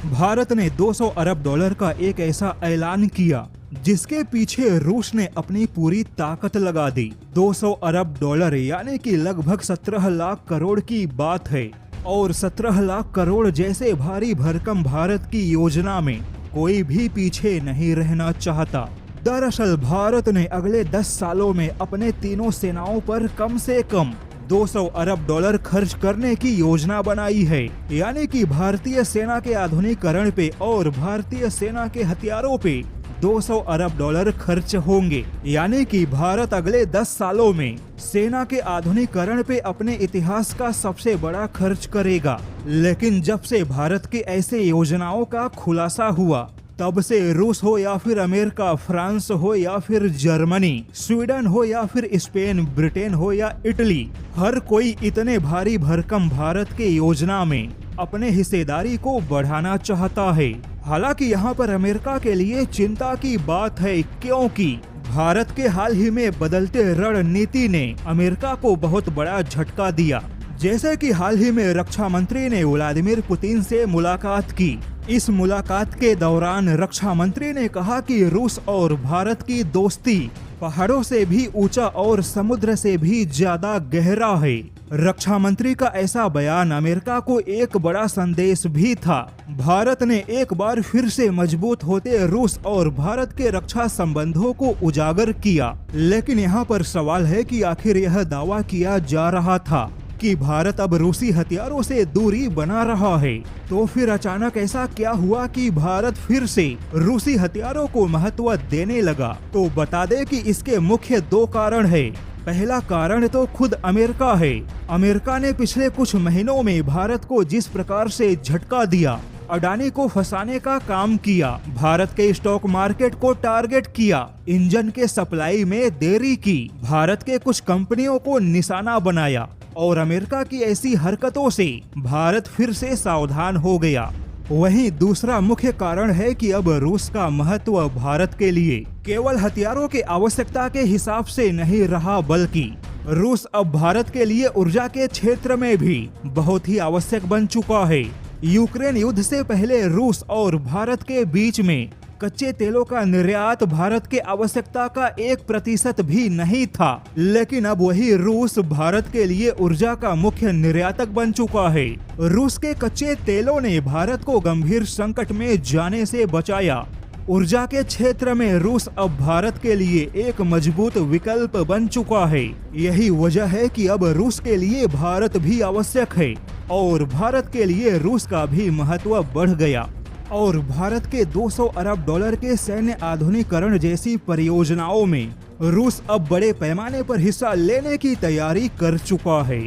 भारत ने 200 अरब डॉलर का एक ऐसा ऐलान किया जिसके पीछे रूस ने अपनी पूरी ताकत लगा दी। 200 अरब डॉलर यानी कि लगभग 17 लाख करोड़ की बात है और 17 लाख करोड़ जैसे भारी भरकम भारत की योजना में कोई भी पीछे नहीं रहना चाहता। दरअसल भारत ने अगले 10 सालों में अपने तीनों सेनाओं पर कम से कम 200 अरब डॉलर खर्च करने की योजना बनाई है, यानी कि भारतीय सेना के आधुनिकीकरण पे और भारतीय सेना के हथियारों पे 200 अरब डॉलर खर्च होंगे। यानी कि भारत अगले 10 सालों में सेना के आधुनिकीकरण पे अपने इतिहास का सबसे बड़ा खर्च करेगा। लेकिन जब से भारत के ऐसे योजनाओं का खुलासा हुआ तब से रूस हो या फिर अमेरिका, फ्रांस हो या फिर जर्मनी, स्वीडन हो या फिर स्पेन, ब्रिटेन हो या इटली, हर कोई इतने भारी भरकम भारत के योजना में अपने हिस्सेदारी को बढ़ाना चाहता है। हालांकि यहाँ पर अमेरिका के लिए चिंता की बात है, क्योंकि भारत के हाल ही में बदलते रणनीति ने अमेरिका को बहुत बड़ा झटका दिया। जैसे कि हाल ही में रक्षा मंत्री ने व्लादिमीर पुतिन से मुलाकात की। इस मुलाकात के दौरान रक्षा मंत्री ने कहा कि रूस और भारत की दोस्ती पहाड़ों से भी ऊंचा और समुद्र से भी ज्यादा गहरा है। रक्षा मंत्री का ऐसा बयान अमेरिका को एक बड़ा संदेश भी था। भारत ने एक बार फिर से मजबूत होते रूस और भारत के रक्षा संबंधों को उजागर किया। लेकिन यहाँ पर सवाल है कि आखिर यह दावा किया जा रहा था कि भारत अब रूसी हथियारों से दूरी बना रहा है, तो फिर अचानक ऐसा क्या हुआ कि भारत फिर से रूसी हथियारों को महत्व देने लगा? तो बता दें कि इसके मुख्य 2 कारण है। पहला कारण तो खुद अमेरिका है। अमेरिका ने पिछले कुछ महीनों में भारत को जिस प्रकार से झटका दिया, अडानी को फंसाने का काम किया, भारत के स्टॉक मार्केट को टारगेट किया, इंजन के सप्लाई में देरी की, भारत के कुछ कंपनियों को निशाना बनाया और अमेरिका की ऐसी हरकतों से भारत फिर से सावधान हो गया। वहीं दूसरा मुख्य कारण है कि अब रूस का महत्व भारत के लिए केवल हथियारों की आवश्यकता के हिसाब से नहीं रहा, बल्कि रूस अब भारत के लिए ऊर्जा के क्षेत्र में भी बहुत ही आवश्यक बन चुका है। यूक्रेन युद्ध से पहले रूस और भारत के बीच में कच्चे तेलों का निर्यात भारत के आवश्यकता का 1% भी नहीं था, लेकिन अब वही रूस भारत के लिए ऊर्जा का मुख्य निर्यातक बन चुका है। रूस के कच्चे तेलों ने भारत को गंभीर संकट में जाने से बचाया। ऊर्जा के क्षेत्र में रूस अब भारत के लिए एक मजबूत विकल्प बन चुका है। यही वजह है कि अब रूस के लिए भारत भी आवश्यक है और भारत के लिए रूस का भी महत्व बढ़ गया। और भारत के 200 अरब डॉलर के सैन्य आधुनिकीकरण जैसी परियोजनाओं में रूस अब बड़े पैमाने पर हिस्सा लेने की तैयारी कर चुका है।